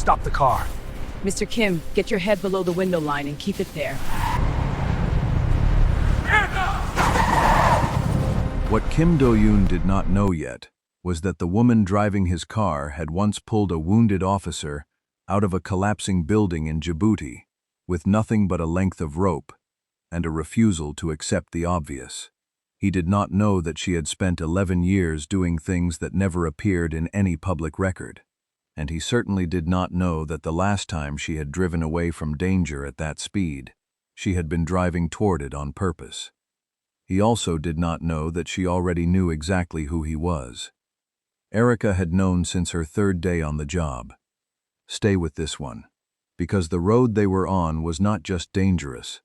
Stop the car. Mr. Kim, get your head below the window line and keep it there. What Kim Do-yoon did not know yet was that the woman driving his car had once pulled a wounded officer out of a collapsing building in Djibouti with nothing but a length of rope and a refusal to accept the obvious. He did not know that she had spent 11 years doing things that never appeared in any public record. And he certainly did not know that the last time she had driven away from danger at that speed, she had been driving toward it on purpose. He also did not know that she already knew exactly who he was. Erica had known since her third day on the job. Stay with this one, because the road they were on was not just dangerous,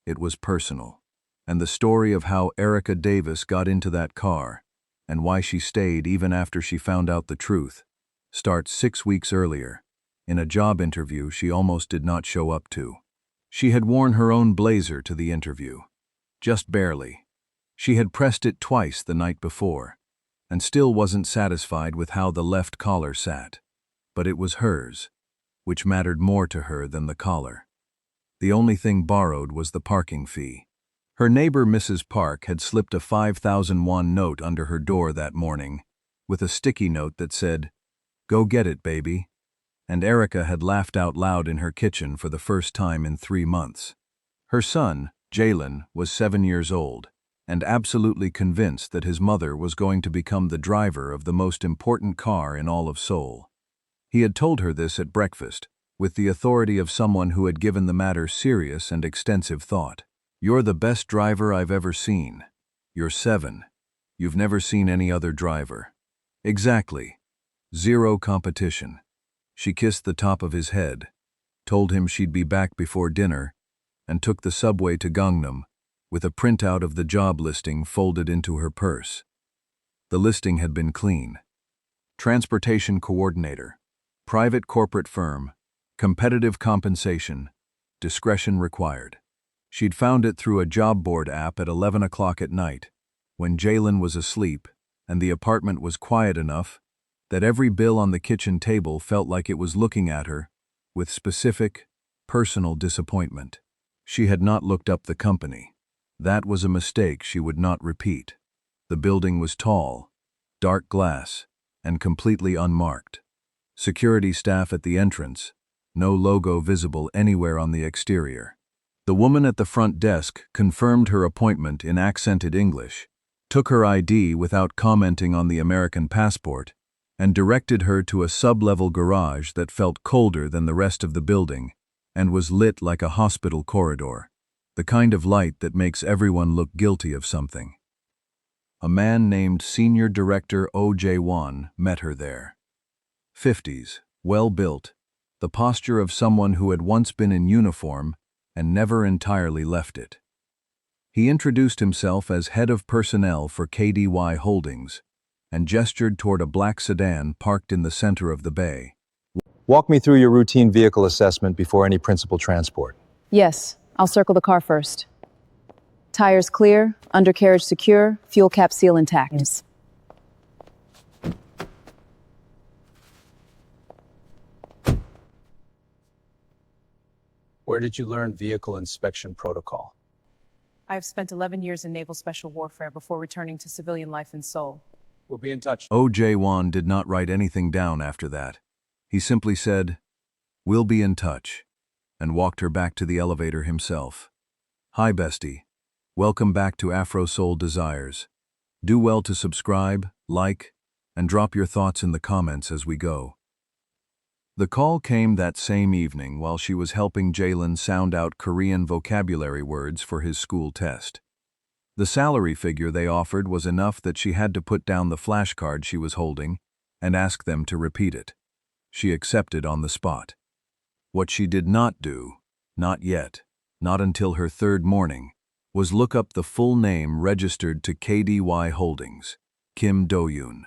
it was personal. And the story of how Erica Davis got into that car, and why she stayed even after she found out the truth, starts 6 weeks earlier, in a job interview she almost did not show up to. She had worn her own blazer to the interview. Just barely. She had pressed it twice the night before, and still wasn't satisfied with how the left collar sat. But it was hers, which mattered more to her than the collar. The only thing borrowed was the parking fee. Her neighbor Mrs. Park had slipped a 5,000 won note under her door that morning, with a sticky note that said, "Go get it, baby." And Erica had laughed out loud in her kitchen for the first time in 3 months. Her son, Jalen, was 7 years old, and absolutely convinced that his mother was going to become the driver of the most important car in all of Seoul. He had told her this at breakfast, with the authority of someone who had given the matter serious and extensive thought. "You're the best driver I've ever seen. You're 7. You've never seen any other driver." Exactly. Zero competition. She kissed the top of his head, told him she'd be back before dinner, and took the subway to Gangnam, with a printout of the job listing folded into her purse. The listing had been clean. Transportation coordinator, private corporate firm, competitive compensation, discretion required. She'd found it through a job board app at 11 o'clock at night, when Jalen was asleep and the apartment was quiet enough that every bill on the kitchen table felt like it was looking at her with specific, personal disappointment. She had not looked up the company. That was a mistake she would not repeat. The building was tall, dark glass, and completely unmarked. Security staff at the entrance, no logo visible anywhere on the exterior. The woman at the front desk confirmed her appointment in accented English, took her ID without commenting on the American passport, and directed her to a sub-level garage that felt colder than the rest of the building and was lit like a hospital corridor, the kind of light that makes everyone look guilty of something. A man named Senior Director Oh Jae-won met her there. 50s, well-built, the posture of someone who had once been in uniform and never entirely left it. He introduced himself as head of personnel for KDY Holdings and gestured toward a black sedan parked in the center of the bay. Walk me through your routine vehicle assessment before any principal transport. Yes, I'll circle the car first. Tires clear, undercarriage secure, fuel cap seal intact. Where did you learn vehicle inspection protocol? I have spent 11 years in naval special warfare before returning to civilian life in Seoul. We'll be in touch. Oh Jae-won did not write anything down after that. He simply said, "We'll be in touch," and walked her back to the elevator himself. "Hi, bestie. Welcome back to AfroSeoul Desires. Do well to subscribe, like, and drop your thoughts in the comments as we go." The call came that same evening while she was helping Jalen sound out Korean vocabulary words for his school test. The salary figure they offered was enough that she had to put down the flashcard she was holding and ask them to repeat it. She accepted on the spot. What she did not do, not yet, not until her third morning, was look up the full name registered to KDY Holdings, Kim Do-yoon.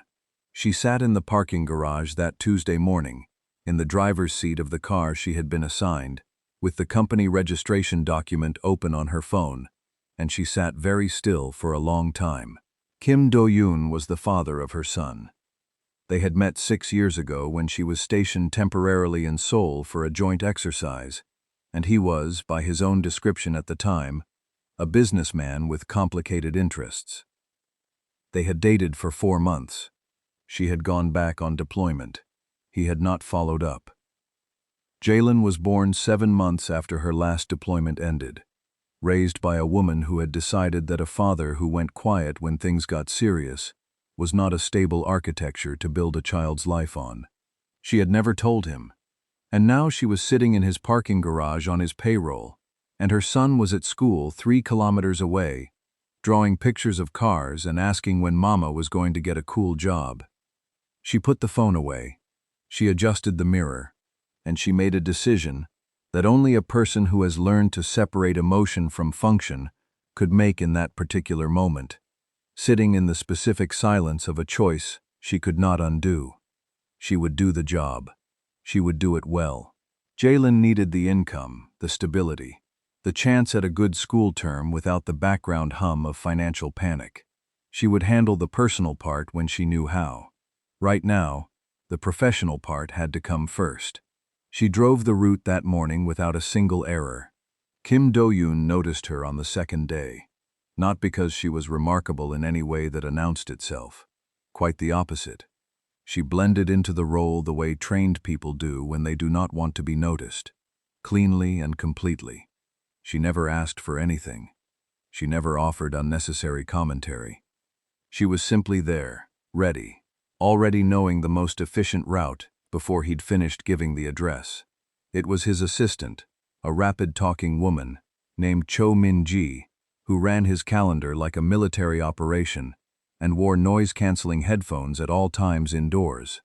She sat in the parking garage that Tuesday morning, in the driver's seat of the car she had been assigned, with the company registration document open on her phone, and she sat very still for a long time. Kim Do-yoon was the father of her son. They had met 6 years ago when she was stationed temporarily in Seoul for a joint exercise, and he was, by his own description at the time, a businessman with complicated interests. They had dated for 4 months. She had gone back on deployment. He had not followed up. Jaylin was born 7 months after her last deployment ended, raised by a woman who had decided that a father who went quiet when things got serious was not a stable architecture to build a child's life on. She had never told him, and now she was sitting in his parking garage on his payroll, and her son was at school 3 kilometers away, drawing pictures of cars and asking when Mama was going to get a cool job. She put the phone away. She adjusted the mirror, and she made a decision that only a person who has learned to separate emotion from function could make in that particular moment, sitting in the specific silence of a choice she could not undo. She would do the job. She would do it well. Jaylin needed the income, the stability, the chance at a good school term without the background hum of financial panic. She would handle the personal part when she knew how. Right now, the professional part had to come first. She drove the route that morning without a single error. Kim Do-yoon noticed her on the second day, not because she was remarkable in any way that announced itself. Quite the opposite. She blended into the role the way trained people do when they do not want to be noticed, cleanly and completely. She never asked for anything. She never offered unnecessary commentary. She was simply there, ready, already knowing the most efficient route before he'd finished giving the address. It was his assistant, a rapid-talking woman named Cho Min-ji, who ran his calendar like a military operation and wore noise-canceling headphones at all times indoors,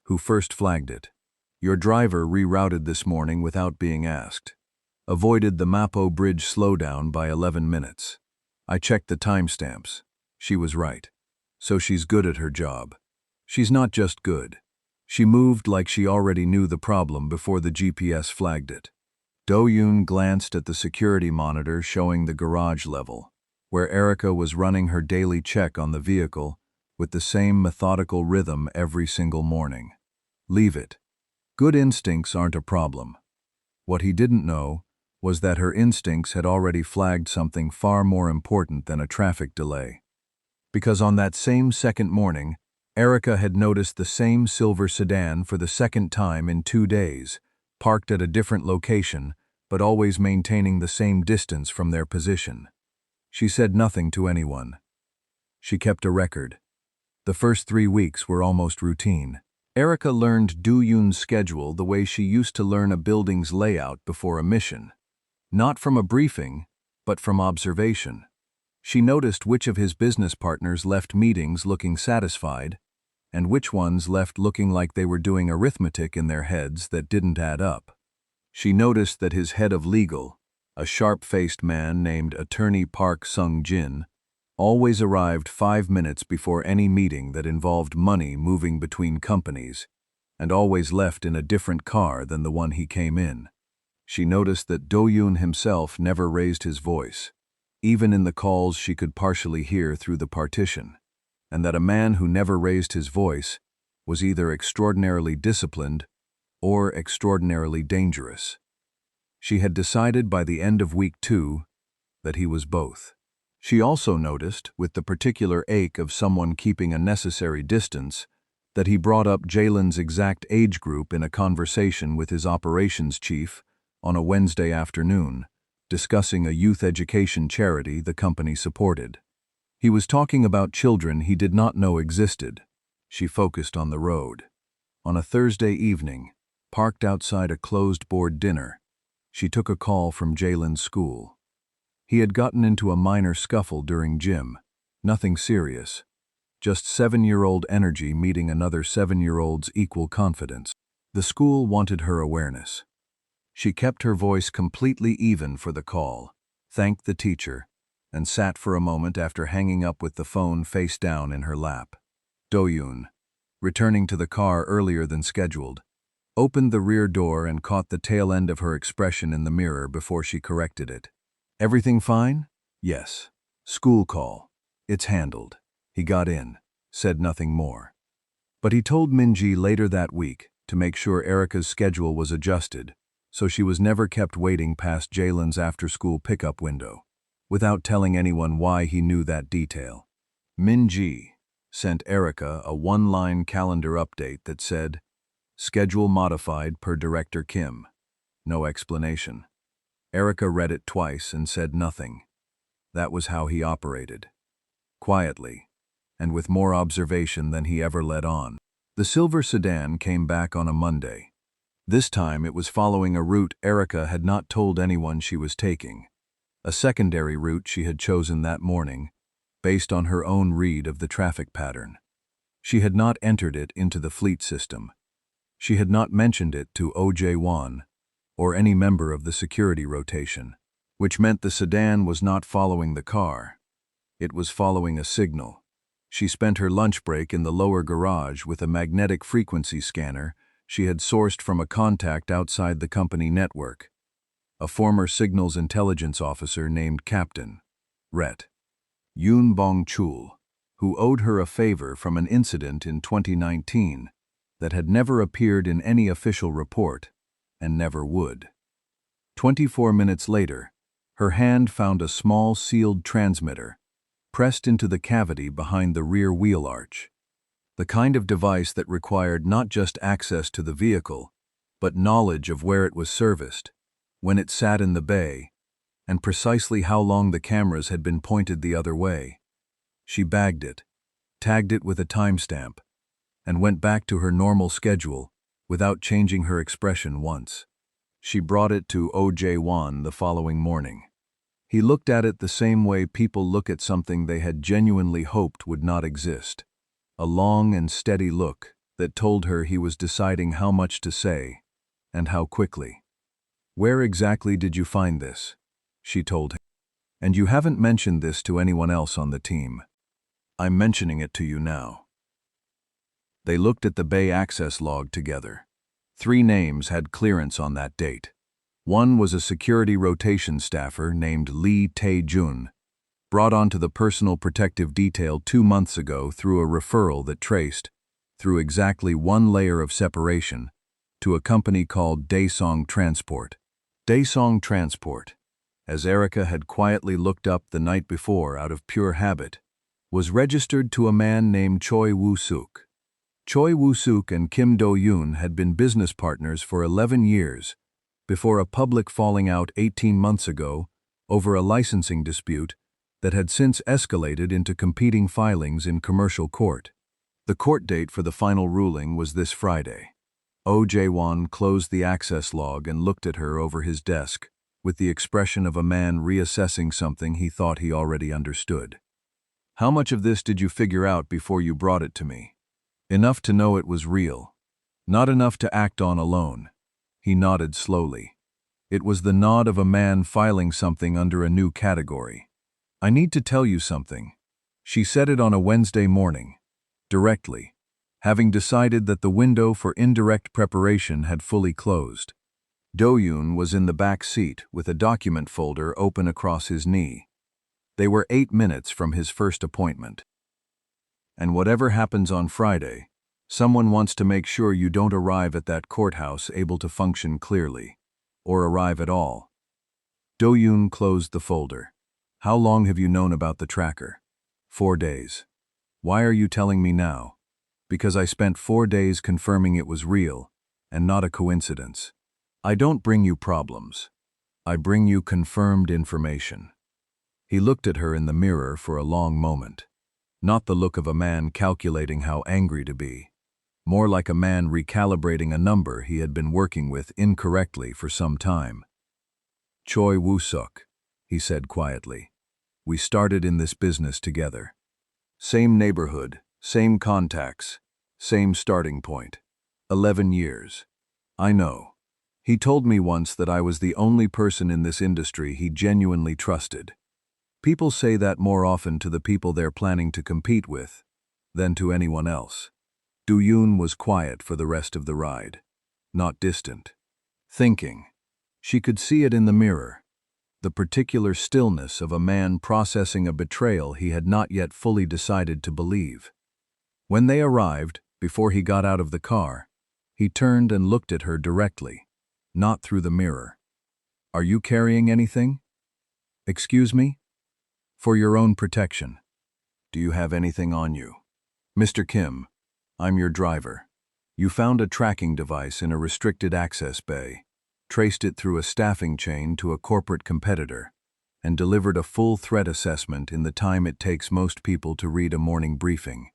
who first flagged it. Your driver rerouted this morning without being asked. Avoided the Mapo Bridge slowdown by 11 minutes. I checked the timestamps. She was right. So she's good at her job. She's not just good. She moved like she already knew the problem before the GPS flagged it. Do-yoon glanced at the security monitor showing the garage level, where Erica was running her daily check on the vehicle with the same methodical rhythm every single morning. Leave it. Good instincts aren't a problem. What he didn't know was that her instincts had already flagged something far more important than a traffic delay. Because on that same second morning, Erica had noticed the same silver sedan for the second time in 2 days, parked at a different location, but always maintaining the same distance from their position. She said nothing to anyone. She kept a record. The first 3 weeks were almost routine. Erica learned Do-yoon's schedule the way she used to learn a building's layout before a mission. Not from a briefing, but from observation. She noticed which of his business partners left meetings looking satisfied, and which ones left looking like they were doing arithmetic in their heads that didn't add up. She noticed that his head of legal, a sharp-faced man named Attorney Park Sung-jin, always arrived 5 minutes before any meeting that involved money moving between companies, and always left in a different car than the one he came in. She noticed that Do-yoon himself never raised his voice, even in the calls she could partially hear through the partition, and that a man who never raised his voice was either extraordinarily disciplined or extraordinarily dangerous. She had decided by the end of week 2 that he was both. She also noticed, with the particular ache of someone keeping a necessary distance, that he brought up Jaylin's exact age group in a conversation with his operations chief on a Wednesday afternoon, discussing a youth education charity the company supported. He was talking about children he did not know existed. She focused on the road. On a Thursday evening, parked outside a closed-board dinner, she took a call from Jaylin's school. He had gotten into a minor scuffle during gym, nothing serious, just 7-year-old energy meeting another 7-year-old's equal confidence. The school wanted her awareness. She kept her voice completely even for the call, thanked the teacher, and sat for a moment after hanging up with the phone face down in her lap. Do-yoon, returning to the car earlier than scheduled, opened the rear door and caught the tail end of her expression in the mirror before she corrected it. Everything fine? Yes. School call. It's handled. He got in, said nothing more. But he told Minji later that week to make sure Erica's schedule was adjusted, so she was never kept waiting past Jalen's after-school pickup window, without telling anyone why he knew that detail. Minji sent Erica a one-line calendar update that said, "Schedule modified per Director Kim." No explanation. Erica read it twice and said nothing. That was how he operated. Quietly, and with more observation than he ever let on. The silver sedan came back on a Monday. This time it was following a route Erica had not told anyone she was taking. A secondary route she had chosen that morning, based on her own read of the traffic pattern. She had not entered it into the fleet system. She had not mentioned it to OJ1 or any member of the security rotation, which meant the sedan was not following the car. It was following a signal. She spent her lunch break in the lower garage with a magnetic frequency scanner she had sourced from a contact outside the company network, a former signals intelligence officer named Captain Ret Yoon Bong-chul, who owed her a favor from an incident in 2019 that had never appeared in any official report and never would. 24 minutes later, her hand found a small sealed transmitter pressed into the cavity behind the rear wheel arch, the kind of device that required not just access to the vehicle, but knowledge of where it was serviced, when it sat in the bay, and precisely how long the cameras had been pointed the other way. She bagged it, tagged it with a timestamp, and went back to her normal schedule without changing her expression once. She brought it to OJ1 the following morning. He looked at it the same way people look at something they had genuinely hoped would not exist. A long and steady look that told her he was deciding how much to say and how quickly. "Where exactly did you find this?" she told him. "And you haven't mentioned this to anyone else on the team. I'm mentioning it to you now." They looked at the Bay access log together. 3 names had clearance on that date. One was a security rotation staffer named Lee Tae-jun, brought onto the personal protective detail 2 months ago through a referral that traced, through exactly 1 layer of separation, to a company called Daesong Transport. Daesong Transport, as Erica had quietly looked up the night before out of pure habit, was registered to a man named Choi Woo-suk. Choi Woo-suk and Kim Do-yoon had been business partners for 11 years, before a public falling out 18 months ago over a licensing dispute that had since escalated into competing filings in commercial court. The court date for the final ruling was this Friday. Oh Jae-won closed the access log and looked at her over his desk with the expression of a man reassessing something he thought he already understood. "How much of this did you figure out before you brought it to me?" "Enough to know it was real. Not enough to act on alone." He nodded slowly. It was the nod of a man filing something under a new category. "I need to tell you something." She said it on a Wednesday morning, directly, having decided that the window for indirect preparation had fully closed. Do-yoon was in the back seat with a document folder open across his knee. They were 8 minutes from his first appointment. "And whatever happens on Friday, someone wants to make sure you don't arrive at that courthouse able to function clearly, or arrive at all." Do-yoon closed the folder. "How long have you known about the tracker?" 4 days. "Why are you telling me now?" "Because I spent 4 days confirming it was real, and not a coincidence. I don't bring you problems. I bring you confirmed information." He looked at her in the mirror for a long moment. Not the look of a man calculating how angry to be. More like a man recalibrating a number he had been working with incorrectly for some time. "Choi Woo-suk," he said quietly. "We started in this business together. Same neighborhood, same contacts, same starting point. 11 years. I know. He told me once that I was the only person in this industry he genuinely trusted. People say that more often to the people they're planning to compete with than to anyone else." Do-yoon was quiet for the rest of the ride, not distant. Thinking. She could see it in the mirror, the particular stillness of a man processing a betrayal he had not yet fully decided to believe. When they arrived, before he got out of the car, he turned and looked at her directly, not through the mirror. "Are you carrying anything?" "Excuse me?" "For your own protection. Do you have anything on you?" "Mr. Kim, I'm your driver. You found a tracking device in a restricted access bay, traced it through a staffing chain to a corporate competitor, and delivered a full threat assessment in the time it takes most people to read a morning briefing.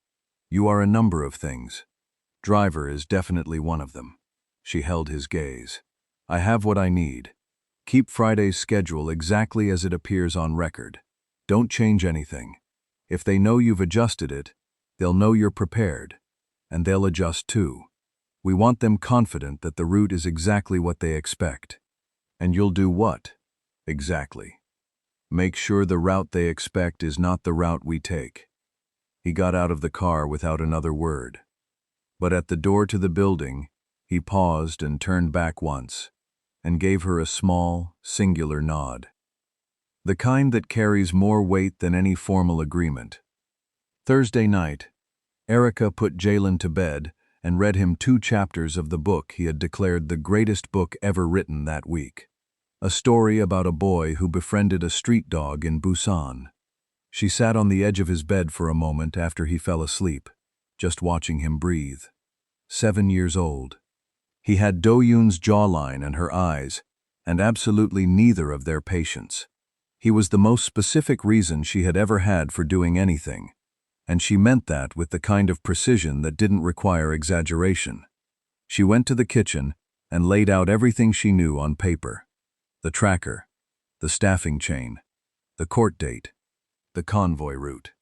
You are a number of things. Driver is definitely one of them." She held his gaze. "I have what I need. Keep Friday's schedule exactly as it appears on record. Don't change anything. If they know you've adjusted it, they'll know you're prepared, and they'll adjust too. We want them confident that the route is exactly what they expect." "And you'll do what?" "Exactly. Make sure the route they expect is not the route we take." He got out of the car without another word. But at the door to the building, he paused and turned back once, and gave her a small, singular nod. The kind that carries more weight than any formal agreement. Thursday night, Erica put Jalen to bed and read him 2 chapters of the book he had declared the greatest book ever written that week. A story about a boy who befriended a street dog in Busan. She sat on the edge of his bed for a moment after he fell asleep, just watching him breathe. 7 years old. He had Do-yoon's jawline and her eyes, and absolutely neither of their patience. He was the most specific reason she had ever had for doing anything, and she meant that with the kind of precision that didn't require exaggeration. She went to the kitchen and laid out everything she knew on paper. The tracker, the staffing chain, the court date, the convoy route.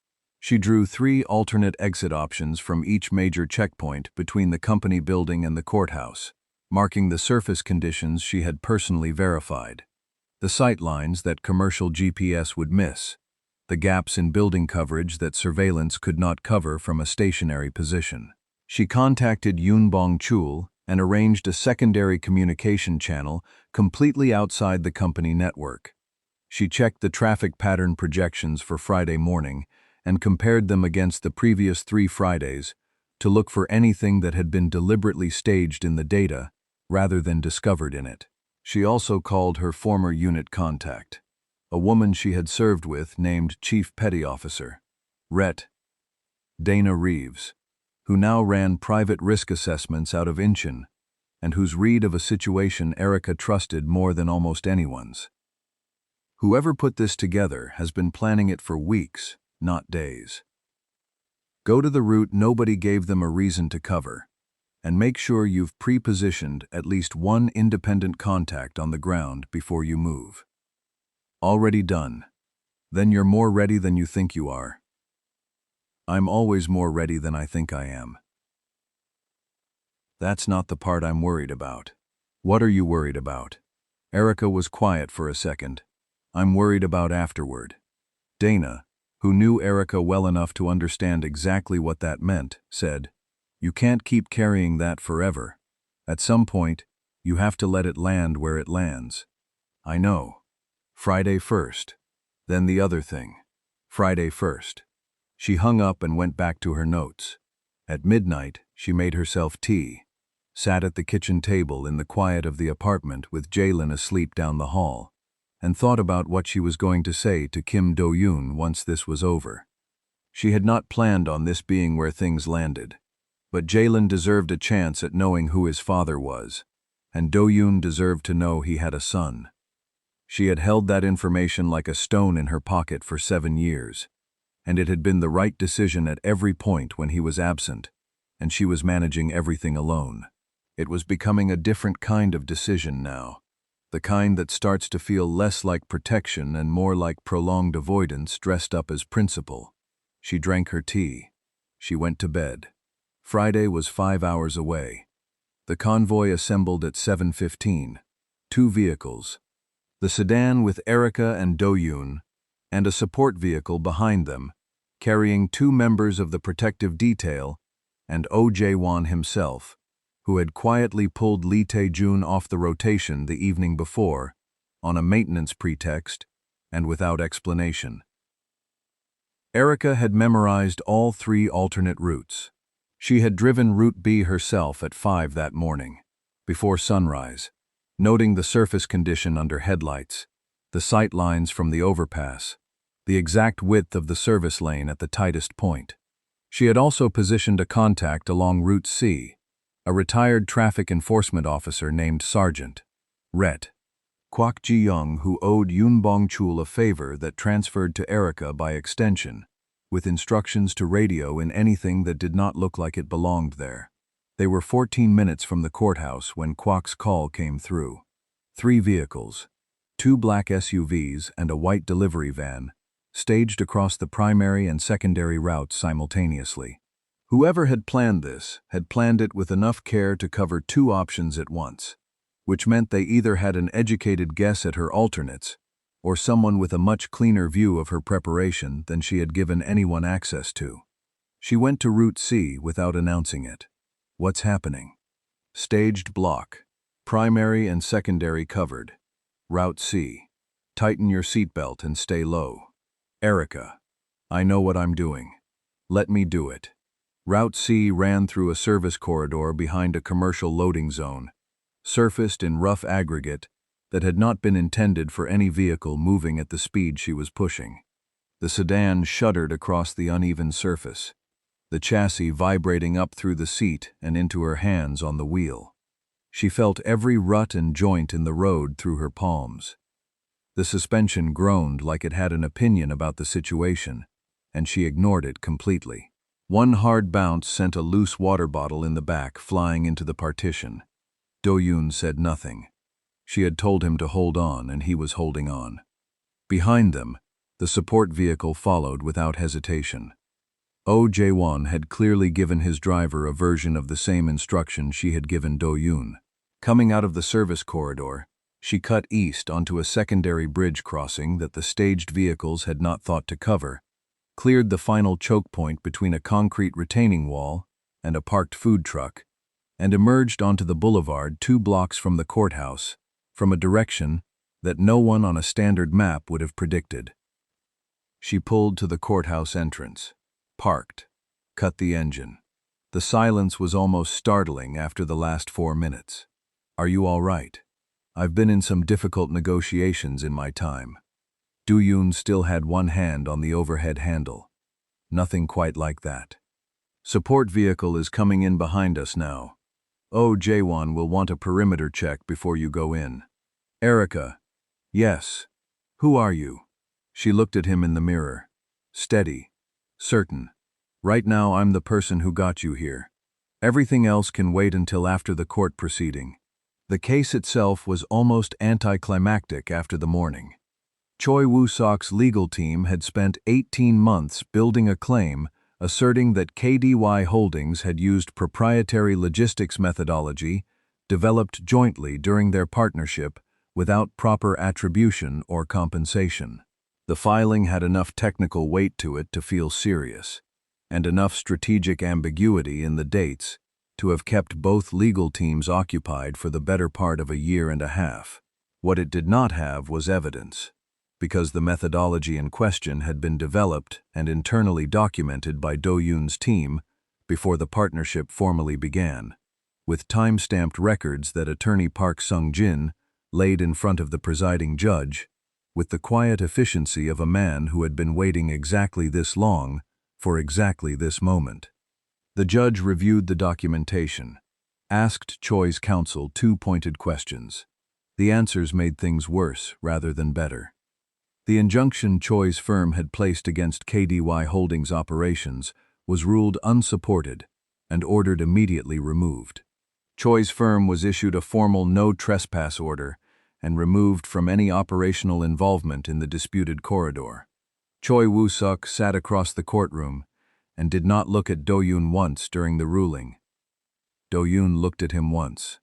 She drew 3 alternate exit options from each major checkpoint between the company building and the courthouse, marking the surface conditions she had personally verified, the sight lines that commercial GPS would miss, the gaps in building coverage that surveillance could not cover from a stationary position. She contacted Yoon Bong-chul and arranged a secondary communication channel completely outside the company network. She checked the traffic pattern projections for Friday morning and compared them against the previous 3 Fridays to look for anything that had been deliberately staged in the data rather than discovered in it. She also called her former unit contact, a woman she had served with named Chief Petty Officer, Ret. Dana Reeves, who now ran private risk assessments out of Incheon, and whose read of a situation Erica trusted more than almost anyone's. Whoever put this together has been planning it for weeks, not days. Go to the route nobody gave them a reason to cover, and make sure you've pre-positioned at least 1 independent contact on the ground before you move. Already done. Then you're more ready than you think you are. I'm always more ready than I think I am. That's not the part I'm worried about. What are you worried about? Erica was quiet for a second. I'm worried about afterward. Dana, who knew Erica well enough to understand exactly what that meant, said, "You can't keep carrying that forever. At some point, you have to let it land where it lands." "I know. Friday first. Then the other thing. Friday first." She hung up and went back to her notes. At midnight, she made herself tea, sat at the kitchen table in the quiet of the apartment with Jalen asleep down the hall, and thought about what she was going to say to Kim Do-yoon once this was over. She had not planned on this being where things landed, but Jalen deserved a chance at knowing who his father was, and Do-yoon deserved to know he had a son. She had held that information like a stone in her pocket for 7 years, and it had been the right decision at every point when he was absent, and she was managing everything alone. It was becoming a different kind of decision now, the kind that starts to feel less like protection and more like prolonged avoidance dressed up as principle. She drank her tea. She went to bed. Friday was 5 hours away. The convoy assembled at 7:15, 2 vehicles, the sedan with Erica and Do-yoon, and a support vehicle behind them, carrying 2 members of the protective detail and Oh Jae-won himself, who had quietly pulled Lee Tae-jun off the rotation the evening before, on a maintenance pretext and without explanation. Erica had memorized all 3 alternate routes. She had driven Route B herself at 5 that morning, before sunrise, noting the surface condition under headlights, the sight lines from the overpass, the exact width of the service lane at the tightest point. She had also positioned a contact along Route C, a retired traffic enforcement officer named Sergeant Ret Kwak Ji-young, who owed Yoon Bong-chul a favor that transferred to Erica by extension, with instructions to radio in anything that did not look like it belonged there. They were 14 minutes from the courthouse when Kwak's call came through. 3 vehicles, 2 black SUVs and a white delivery van, staged across the primary and secondary routes simultaneously. Whoever had planned this had planned it with enough care to cover 2 options at once, which meant they either had an educated guess at her alternates, or someone with a much cleaner view of her preparation than she had given anyone access to. She went to Route C without announcing it. What's happening? Staged block. Primary and secondary covered. Route C. Tighten your seatbelt and stay low. Erica. I know what I'm doing. Let me do it. Route C ran through a service corridor behind a commercial loading zone, surfaced in rough aggregate that had not been intended for any vehicle moving at the speed she was pushing. The sedan shuddered across the uneven surface, the chassis vibrating up through the seat and into her hands on the wheel. She felt every rut and joint in the road through her palms. The suspension groaned like it had an opinion about the situation, and she ignored it completely. One hard bounce sent a loose water bottle in the back flying into the partition. Do-yoon said nothing. She had told him to hold on, and he was holding on. Behind them, the support vehicle followed without hesitation. Oh Jae-won had clearly given his driver a version of the same instruction she had given Do-yoon. Coming out of the service corridor, she cut east onto a secondary bridge crossing that the staged vehicles had not thought to cover, cleared the final choke point between a concrete retaining wall and a parked food truck, and emerged onto the boulevard 2 blocks from the courthouse, from a direction that no one on a standard map would have predicted. She pulled to the courthouse entrance, parked, cut the engine. The silence was almost startling after the last 4 minutes. Are you all right? I've been in some difficult negotiations in my time. Do-yoon still had one hand on the overhead handle. Nothing quite like that. Support vehicle is coming in behind us now. Oh Jae-won will want a perimeter check before you go in. Erica. Yes. Who are you? She looked at him in the mirror. Steady. Certain. Right now I'm the person who got you here. Everything else can wait until after the court proceeding. The case itself was almost anticlimactic after the morning. Choi Woo-sok's legal team had spent 18 months building a claim asserting that KDY Holdings had used proprietary logistics methodology developed jointly during their partnership without proper attribution or compensation. The filing had enough technical weight to it to feel serious, and enough strategic ambiguity in the dates to have kept both legal teams occupied for the better part of a year and a half. What it did not have was evidence, because the methodology in question had been developed and internally documented by Do-yoon's team before the partnership formally began, with time-stamped records that attorney Park Sung-jin laid in front of the presiding judge, with the quiet efficiency of a man who had been waiting exactly this long for exactly this moment. The judge reviewed the documentation, asked Choi's counsel 2 pointed questions. The answers made things worse rather than better. The injunction Choi's firm had placed against KDY Holdings operations was ruled unsupported and ordered immediately removed. Choi's firm was issued a formal no trespass order and removed from any operational involvement in the disputed corridor. Choi Woo-sok sat across the courtroom and did not look at Do-yoon once during the ruling. Do-yoon looked at him once,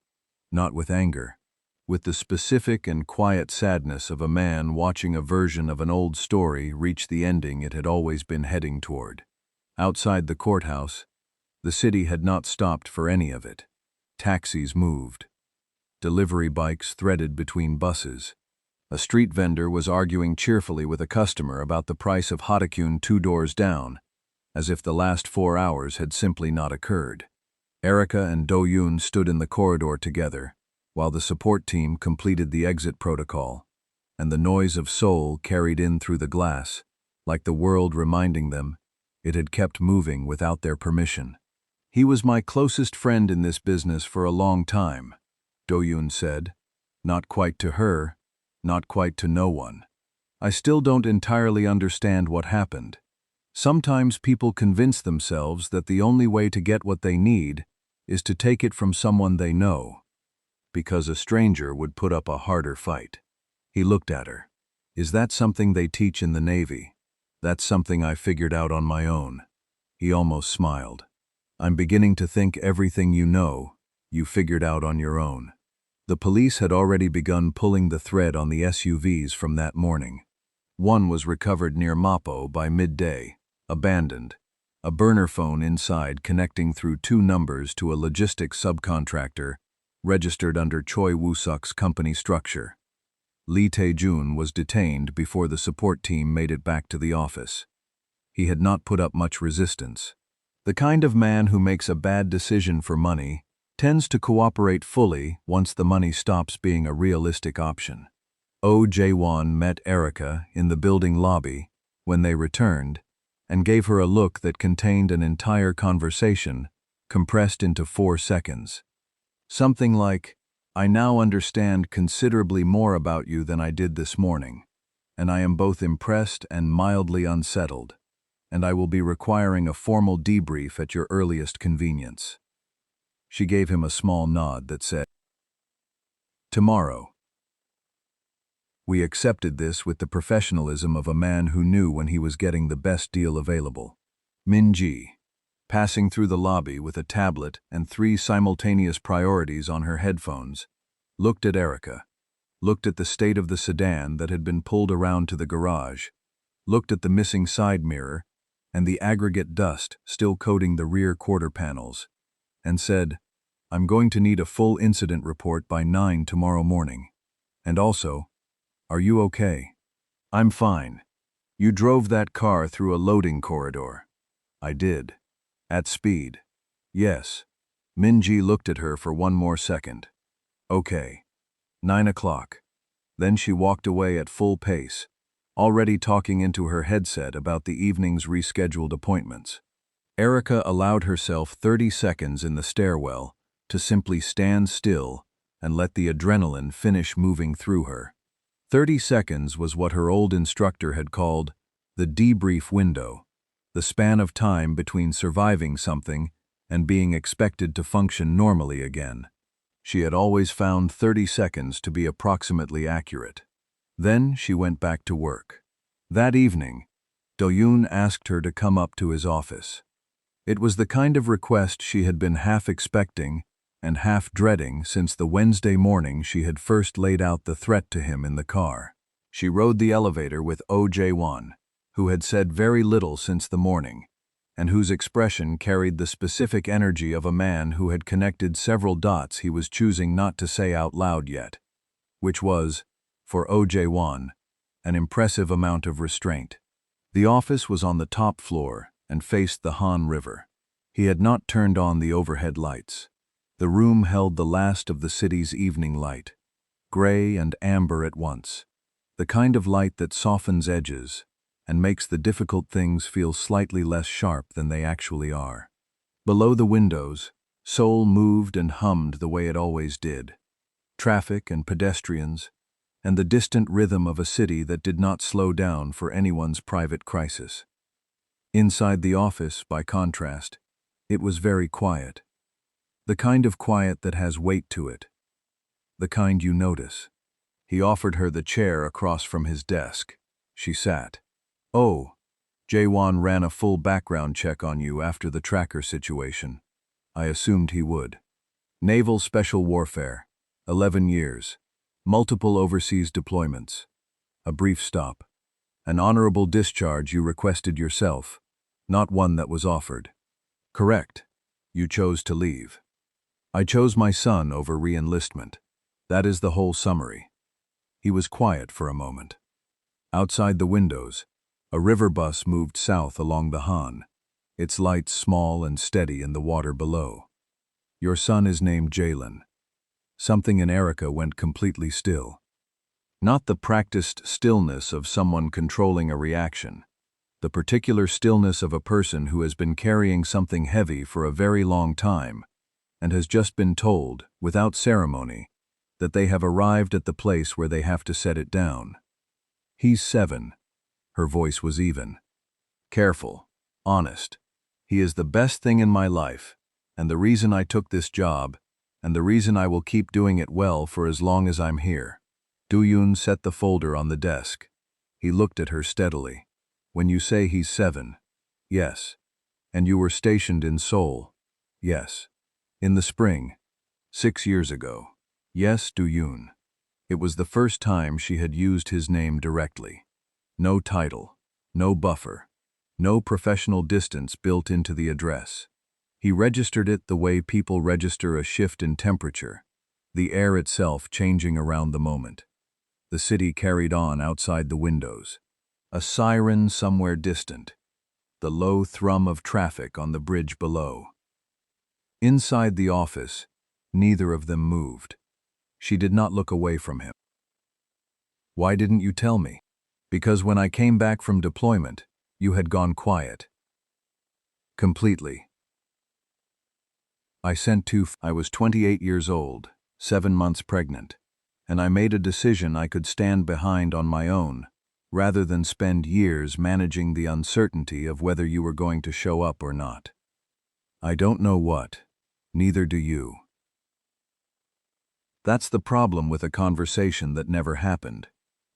not with anger, with the specific and quiet sadness of a man watching a version of an old story reach the ending it had always been heading toward. Outside the courthouse, the city had not stopped for any of it. Taxis moved. Delivery bikes threaded between buses. A street vendor was arguing cheerfully with a customer about the price of Hatakun 2 doors down. as if the last 4 hours had simply not occurred. Erica and Do-yoon stood in the corridor together, while the support team completed the exit protocol, and the noise of Seoul carried in through the glass, like the world reminding them it had kept moving without their permission. "He was my closest friend in this business for a long time," Do-yoon said. "Not quite to her, not quite to no one. I still don't entirely understand what happened. Sometimes people convince themselves that the only way to get what they need is to take it from someone they know, because a stranger would put up a harder fight." He looked at her. "Is that something they teach in the Navy? That's something I figured out on my own." He almost smiled. "I'm beginning to think everything you know, you figured out on your own." The police had already begun pulling the thread on the SUVs from that morning. One was recovered near Mapo by midday, abandoned, a burner phone inside connecting through 2 numbers to a logistics subcontractor registered under Choi Woo-suk's company structure. Lee Tae-jun was detained before the support team made it back to the office. He had not put up much resistance. The kind of man who makes a bad decision for money tends to cooperate fully once the money stops being a realistic option. Oh Jae-won met Erica in the building lobby when they returned and gave her a look that contained an entire conversation compressed into 4 seconds. Something like, "I now understand considerably more about you than I did this morning, and I am both impressed and mildly unsettled, and I will be requiring a formal debrief at your earliest convenience." She gave him a small nod that said, "Tomorrow." We accepted this with the professionalism of a man who knew when he was getting the best deal available. Min-ji, passing through the lobby with a tablet and 3 simultaneous priorities on her headphones, looked at Erica, looked at the state of the sedan that had been pulled around to the garage, looked at the missing side mirror and the aggregate dust still coating the rear quarter panels, and said, "I'm going to need a full incident report by 9 tomorrow morning. And also, are you okay?" "I'm fine. You drove that car through a loading corridor." "I did." "At speed?" "Yes." Min-ji looked at her for 1 more second. "Okay. 9 o'clock. Then she walked away at full pace, already talking into her headset about the evening's rescheduled appointments. Erica allowed herself 30 seconds in the stairwell to simply stand still and let the adrenaline finish moving through her. 30 seconds was what her old instructor had called the debrief window, the span of time between surviving something and being expected to function normally again. She had always found 30 seconds to be approximately accurate. Then she went back to work. That evening, Do-yoon asked her to come up to his office. It was the kind of request she had been half expecting and half dreading since the Wednesday morning she had first laid out the threat to him in the car. She rode the elevator with Oh Jae-won, who had said very little since the morning, and whose expression carried the specific energy of a man who had connected several dots he was choosing not to say out loud yet, which was, for Oh Jae-won, an impressive amount of restraint. The office was on the top floor and faced the Han River. He had not turned on the overhead lights. The room held the last of the city's evening light, gray and amber at once, the kind of light that softens edges and makes the difficult things feel slightly less sharp than they actually are. Below the windows, Seoul moved and hummed the way it always did. Traffic and pedestrians, and the distant rhythm of a city that did not slow down for anyone's private crisis. Inside the office, by contrast, it was very quiet. The kind of quiet that has weight to it. The kind you notice. He offered her the chair across from his desk. She sat. "Oh, Jae-won ran a full background check on you after the tracker situation. I assumed he would. Naval Special Warfare, 11 years, multiple overseas deployments, a brief stop, an honorable discharge you requested yourself, not one that was offered. Correct. You chose to leave. I chose my son over re-enlistment. That is the whole summary." He was quiet for a moment. Outside the windows, a river bus moved south along the Han, its lights small and steady in the water below. Your son is named Jalen. Something in Erica went completely still. Not the practiced stillness of someone controlling a reaction. The particular stillness of a person who has been carrying something heavy for a very long time and has just been told, without ceremony, that they have arrived at the place where they have to set it down. He's 7. Her voice was even. Careful, honest. He is the best thing in my life, and the reason I took this job, and the reason I will keep doing it well for as long as I'm here. Do-yoon set the folder on the desk. He looked at her steadily. When you say he's 7, yes. And you were stationed in Seoul, yes. In the spring, 6 years ago, yes, Do-yoon. It was the first time she had used his name directly. No title, no buffer, no professional distance built into the address. He registered it the way people register a shift in temperature, the air itself changing around the moment. The city carried on outside the windows. A siren somewhere distant. The low thrum of traffic on the bridge below. Inside the office, neither of them moved. She did not look away from him. Why didn't you tell me? Because when I came back from deployment, you had gone quiet. Completely. I was 28 years old, 7 months pregnant, and I made a decision I could stand behind on my own, rather than spend years managing the uncertainty of whether you were going to show up or not. I don't know what, neither do you. That's the problem with a conversation that never happened.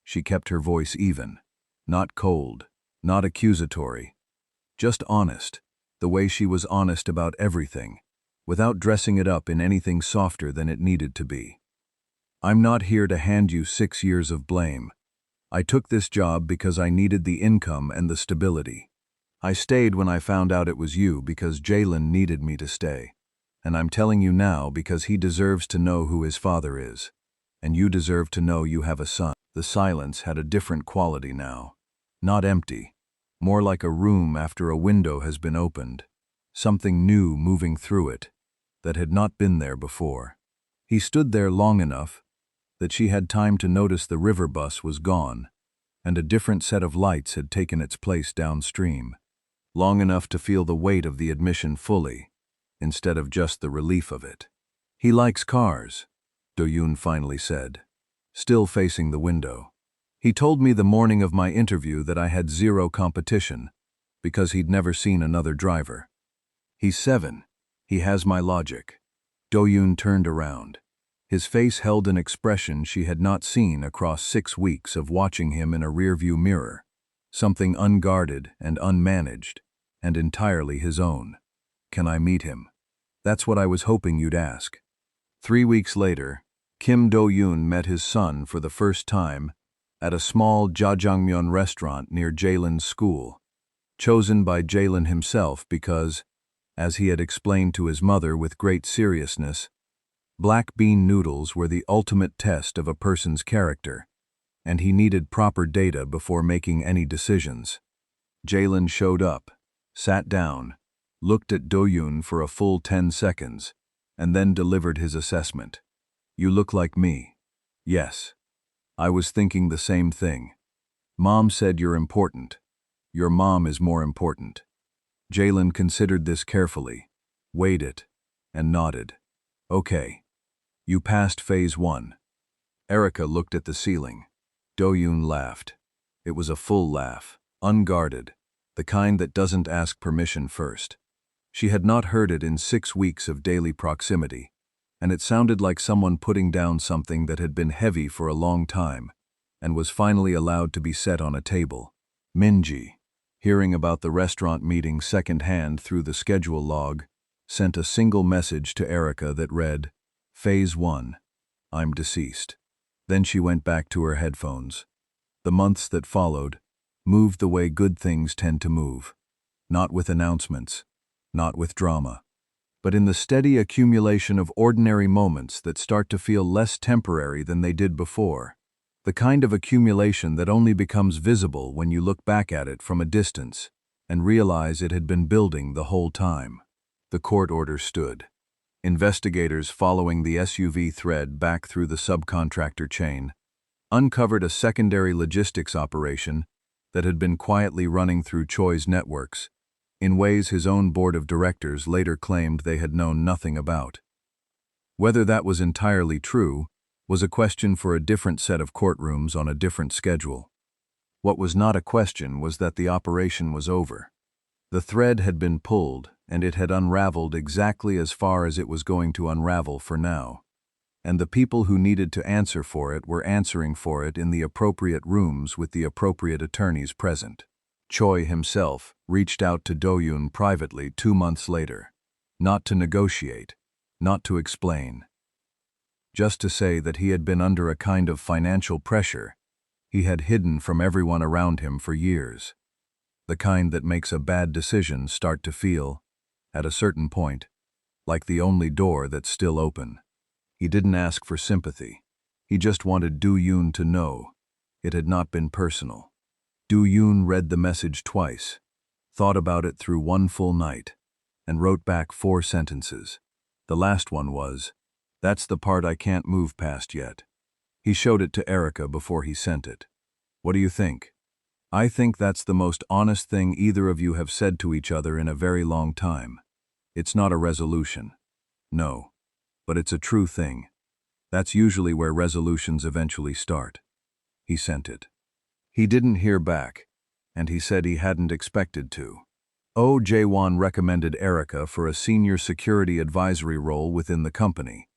She kept her voice even, not cold, not accusatory, just honest, the way she was honest about everything, without dressing it up in anything softer than it needed to be. I'm not here to hand you 6 years of blame. I took this job because I needed the income and the stability. I stayed when I found out it was you because Jalen needed me to stay. And I'm telling you now because he deserves to know who his father is. And you deserve to know you have a son. The silence had a different quality now. Not empty. More like a room after a window has been opened. Something new moving through it that had not been there before. He stood there long enough that she had time to notice the river bus was gone, and a different set of lights had taken its place downstream. Long enough to feel the weight of the admission fully, instead of just the relief of it. He likes cars, Do-yoon finally said, still facing the window. He told me the morning of my interview that I had 0 competition, because he'd never seen another driver. He's 7. He has my logic. Do-yoon turned around. His face held an expression she had not seen across 6 weeks of watching him in a rearview mirror. Something unguarded and unmanaged, and entirely his own. Can I meet him? That's what I was hoping you'd ask. 3 weeks later, Kim Do-yoon met his son for the first time at a small jjajangmyeon restaurant near Jalen's school, chosen by Jalen himself because, as he had explained to his mother with great seriousness, black bean noodles were the ultimate test of a person's character, and he needed proper data before making any decisions. Jalen showed up, sat down, looked at Do-yoon for a full 10 seconds, and then delivered his assessment. You look like me. Yes. I was thinking the same thing. Mom said you're important. Your mom is more important. Jalen considered this carefully, weighed it, and nodded. Okay. You passed phase 1. Erica looked at the ceiling. Do-yoon laughed. It was a full laugh, unguarded, the kind that doesn't ask permission first. She had not heard it in 6 weeks of daily proximity, and it sounded like someone putting down something that had been heavy for a long time and was finally allowed to be set on a table. Minji, hearing about the restaurant meeting secondhand through the schedule log, sent a single message to Erica that read, Phase 1, I'm deceased. Then she went back to her headphones. The months that followed moved the way good things tend to move, not with announcements, not with drama, but in the steady accumulation of ordinary moments that start to feel less temporary than they did before, the kind of accumulation that only becomes visible when you look back at it from a distance, and realize it had been building the whole time. The court order stood. Investigators following the SUV thread back through the subcontractor chain uncovered a secondary logistics operation that had been quietly running through Choi's networks, in ways his own board of directors later claimed they had known nothing about. Whether that was entirely true was a question for a different set of courtrooms on a different schedule. What was not a question was that the operation was over. The thread had been pulled, and it had unraveled exactly as far as it was going to unravel for now. And the people who needed to answer for it were answering for it in the appropriate rooms with the appropriate attorneys present. Choi himself reached out to Do-yoon privately 2 months later, not to negotiate, not to explain. Just to say that he had been under a kind of financial pressure he had hidden from everyone around him for years. The kind that makes a bad decision start to feel, at a certain point, like the only door that's still open. He didn't ask for sympathy. He just wanted Do-yoon to know it had not been personal. Do-yoon read the message twice, thought about it through one full night, and wrote back 4 sentences. The last one was, "That's the part I can't move past yet." He showed it to Erica before he sent it. "What do you think?" "I think that's the most honest thing either of you have said to each other in a very long time. It's not a resolution. No. But it's a true thing. That's usually where resolutions eventually start." He sent it. He didn't hear back, and he said he hadn't expected to. Oh Jae-won recommended Erica for a senior security advisory role within the company.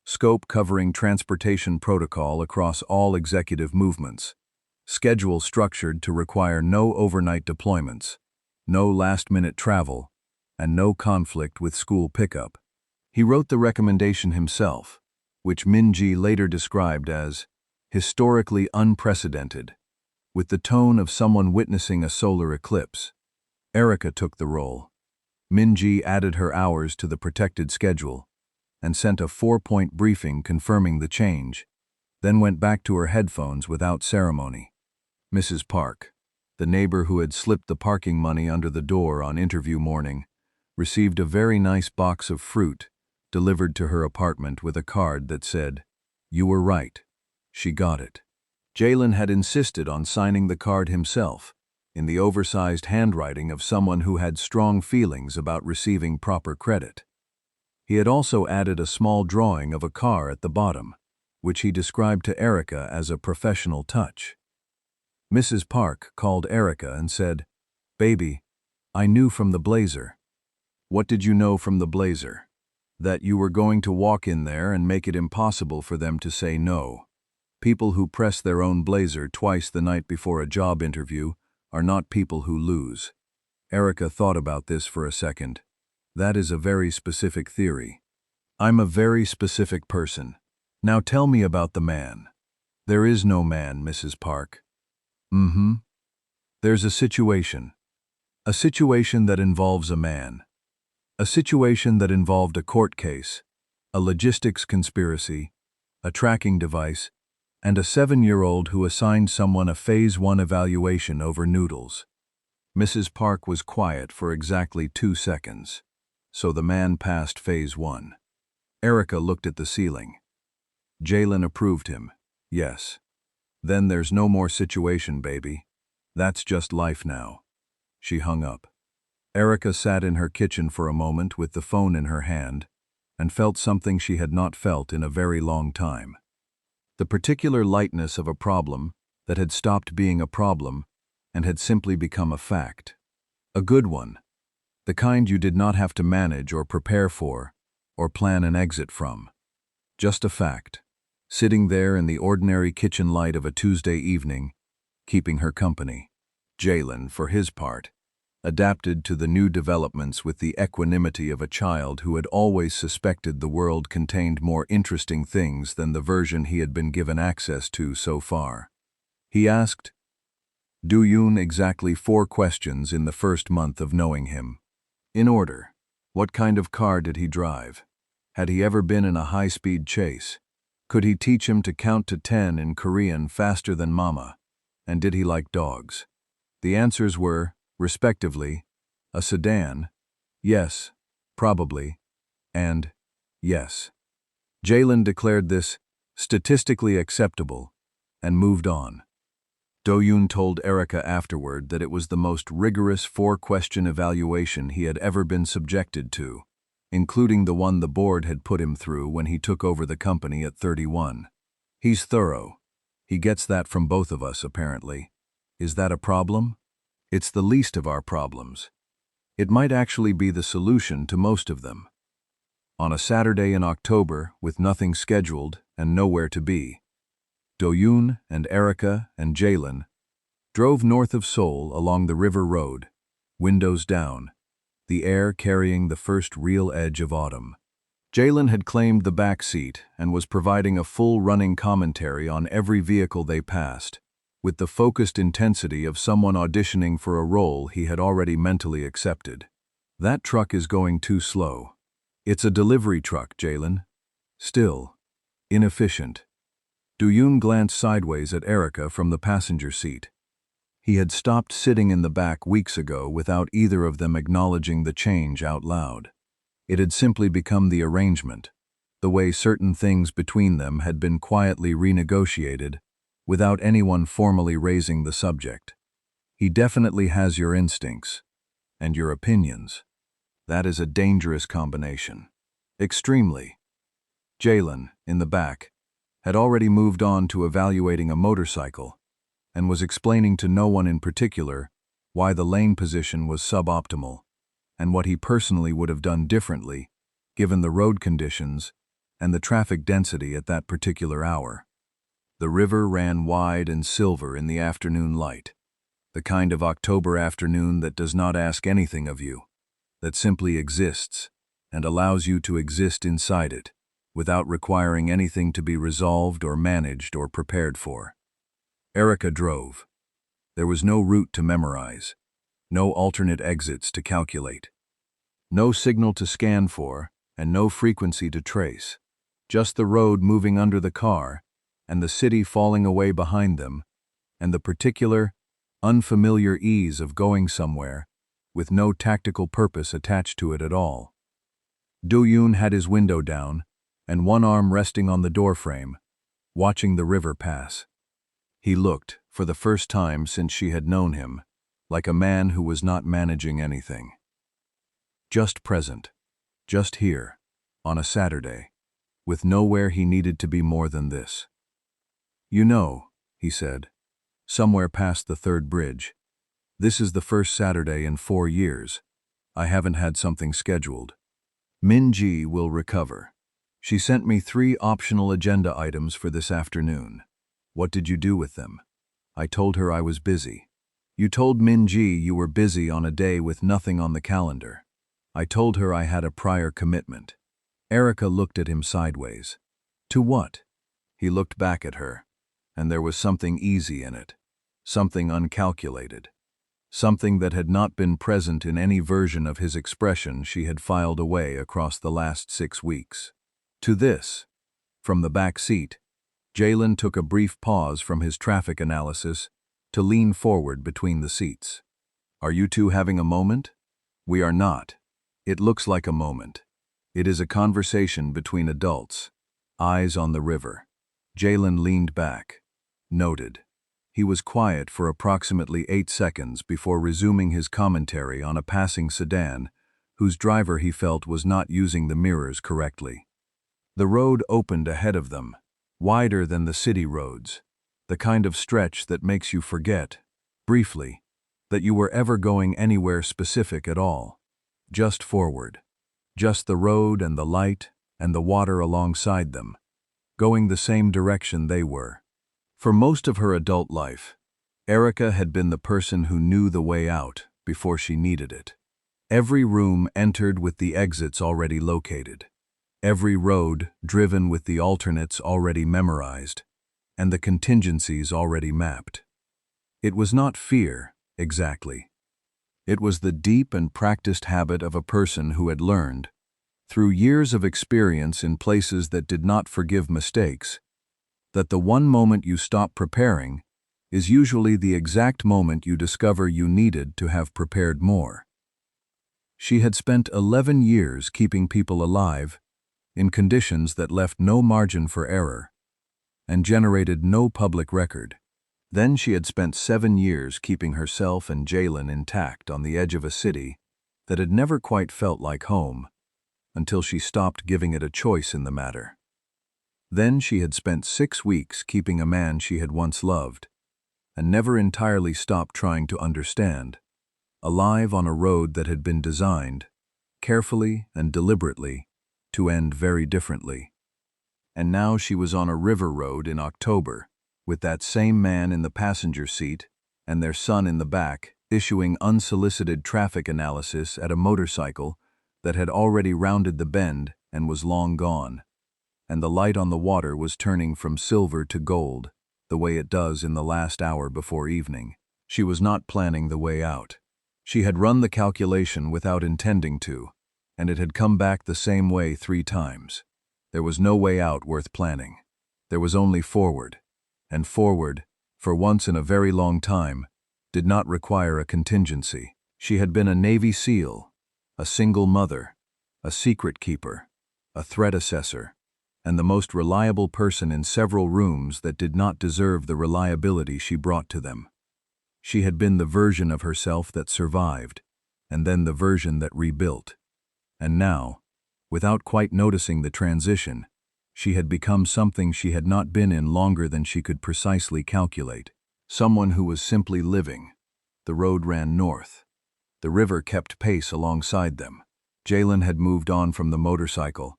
Scope covering transportation protocol across all executive movements. Schedule structured to require no overnight deployments, no last-minute travel, and no conflict with school pickup. He wrote the recommendation himself, which Min-ji later described as historically unprecedented, with the tone of someone witnessing a solar eclipse. Erica took the role. Min-ji added her hours to the protected schedule and sent a 4-point briefing confirming the change, then went back to her headphones without ceremony. Mrs. Park, the neighbor who had slipped the parking money under the door on interview morning, received a very nice box of fruit delivered to her apartment with a card that said, "You were right." She got it. Jalen had insisted on signing the card himself, in the oversized handwriting of someone who had strong feelings about receiving proper credit. He had also added a small drawing of a car at the bottom, which he described to Erica as a professional touch. Mrs. Park called Erica and said, "Baby, I knew from the blazer." "What did you know from the blazer?" "That you were going to walk in there and make it impossible for them to say no. People who press their own blazer twice the night before a job interview are not people who lose." Erica thought about this for a second. "That is a very specific theory." "I'm a very specific person. Now tell me about the man." "There is no man, Mrs. Park." "There's a situation. A situation that involves a man. A situation that involved a court case, a logistics conspiracy, a tracking device, and a 7-year-old who assigned someone a Phase 1 evaluation over noodles." Mrs. Park was quiet for exactly 2 seconds. "So the man passed Phase 1. Erica looked at the ceiling. Jalen approved him. "Yes. Then there's no more situation, baby. That's just life now." She hung up. Erica sat in her kitchen for a moment with the phone in her hand and felt something she had not felt in a very long time. The particular lightness of a problem that had stopped being a problem and had simply become a fact. A good one. The kind you did not have to manage or prepare for or plan an exit from. Just a fact, sitting there in the ordinary kitchen light of a Tuesday evening, keeping her company. Jalen, for his part, adapted to the new developments with the equanimity of a child who had always suspected the world contained more interesting things than the version he had been given access to so far. He asked Do-yoon exactly 4 questions in the first month of knowing him. In order: what kind of car did he drive? Had he ever been in a high-speed chase? Could he teach him to count to 10 in Korean faster than mama? And did he like dogs? The answers were respectively, a sedan, yes, probably, and yes. Jalen declared this statistically acceptable and moved on. Do-yoon told Erica afterward that it was the most rigorous four-question evaluation he had ever been subjected to, including the one the board had put him through when he took over the company at 31. He's thorough. He gets that from both of us, apparently. Is that a problem? It's the least of our problems. It might actually be the solution to most of them. On a Saturday in October, with nothing scheduled and nowhere to be, Do-yoon and Erica and Jalen drove north of Seoul along the river road, windows down, the air carrying the first real edge of autumn. Jalen had claimed the back seat and was providing a full running commentary on every vehicle they passed, with the focused intensity of someone auditioning for a role he had already mentally accepted. That truck is going too slow. It's a delivery truck, Jalen. Still, inefficient. Do-yoon glanced sideways at Erica from the passenger seat. He had stopped sitting in the back weeks ago without either of them acknowledging the change out loud. It had simply become the arrangement, the way certain things between them had been quietly renegotiated without anyone formally raising the subject. He definitely has your instincts and your opinions. That is a dangerous combination. Extremely. Jalen, in the back, had already moved on to evaluating a motorcycle and was explaining to no one in particular why the lane position was suboptimal and what he personally would have done differently given the road conditions and the traffic density at that particular hour. The river ran wide and silver in the afternoon light, the kind of October afternoon that does not ask anything of you, that simply exists and allows you to exist inside it, without requiring anything to be resolved or managed or prepared for. Erica drove. There was no route to memorize, no alternate exits to calculate, no signal to scan for, and no frequency to trace. Just the road moving under the car, and the city falling away behind them, and the particular, unfamiliar ease of going somewhere, with no tactical purpose attached to it at all. Do-yoon had his window down, and one arm resting on the doorframe, watching the river pass. He looked, for the first time since she had known him, like a man who was not managing anything. Just present, just here, on a Saturday, with nowhere he needed to be more than this. You know, he said, somewhere past the third bridge. This is the first Saturday in 4 years. I haven't had something scheduled. Min-ji will recover. She sent me 3 optional agenda items for this afternoon. What did you do with them? I told her I was busy. You told Min-ji you were busy on a day with nothing on the calendar. I told her I had a prior commitment. Erica looked at him sideways. To what? He looked back at her, and there was something easy in it, something uncalculated, something that had not been present in any version of his expression she had filed away across the last 6 weeks. To this, from the back seat, Jalen took a brief pause from his traffic analysis to lean forward between the seats. Are you two having a moment? We are not. It looks like a moment. It is a conversation between adults, eyes on the river. Jalen leaned back, noted. He was quiet for approximately 8 seconds before resuming his commentary on a passing sedan whose driver he felt was not using the mirrors correctly. The road opened ahead of them, wider than the city roads, the kind of stretch that makes you forget, briefly, that you were ever going anywhere specific at all. Just forward. Just the road and the light and the water alongside them, going the same direction they were. For most of her adult life, Erica had been the person who knew the way out before she needed it. Every room entered with the exits already located. Every road driven with the alternates already memorized, and the contingencies already mapped. It was not fear, exactly. It was the deep and practiced habit of a person who had learned, through years of experience in places that did not forgive mistakes, that the one moment you stop preparing, is usually the exact moment you discover you needed to have prepared more. She had spent 11 years keeping people alive in conditions that left no margin for error and generated no public record. Then she had spent 7 years keeping herself and Jalen intact on the edge of a city that had never quite felt like home until she stopped giving it a choice in the matter. Then she had spent 6 weeks keeping a man she had once loved and never entirely stopped trying to understand, alive on a road that had been designed, carefully and deliberately, to end very differently. And now she was on a river road in October, with that same man in the passenger seat and their son in the back, issuing unsolicited traffic analysis at a motorcycle that had already rounded the bend and was long gone, and the light on the water was turning from silver to gold, the way it does in the last hour before evening. She was not planning the way out. She had run the calculation without intending to, and it had come back the same way 3 times. There was no way out worth planning. There was only forward, and forward, for once in a very long time, did not require a contingency. She had been a Navy SEAL, a single mother, a secret keeper, a threat assessor, and the most reliable person in several rooms that did not deserve the reliability she brought to them. She had been the version of herself that survived, and then the version that rebuilt. And now, without quite noticing the transition, she had become something she had not been in longer than she could precisely calculate. Someone who was simply living. The road ran north. The river kept pace alongside them. Jalen had moved on from the motorcycle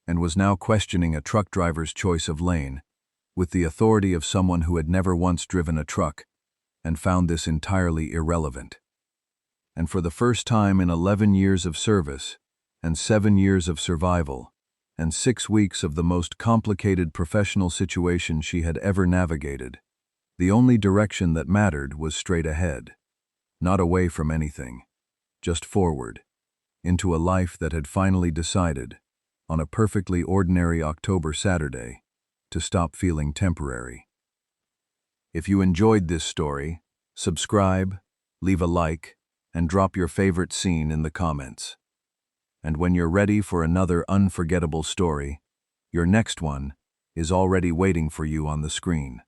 and was now questioning a truck driver's choice of lane, with the authority of someone who had never once driven a truck and found this entirely irrelevant. And for the first time in 11 years of service, and 7 years of survival, and 6 weeks of the most complicated professional situation she had ever navigated, the only direction that mattered was straight ahead, not away from anything, just forward, into a life that had finally decided, on a perfectly ordinary October Saturday, to stop feeling temporary. If you enjoyed this story, subscribe, leave a like, and drop your favorite scene in the comments. And when you're ready for another unforgettable story, your next one is already waiting for you on the screen.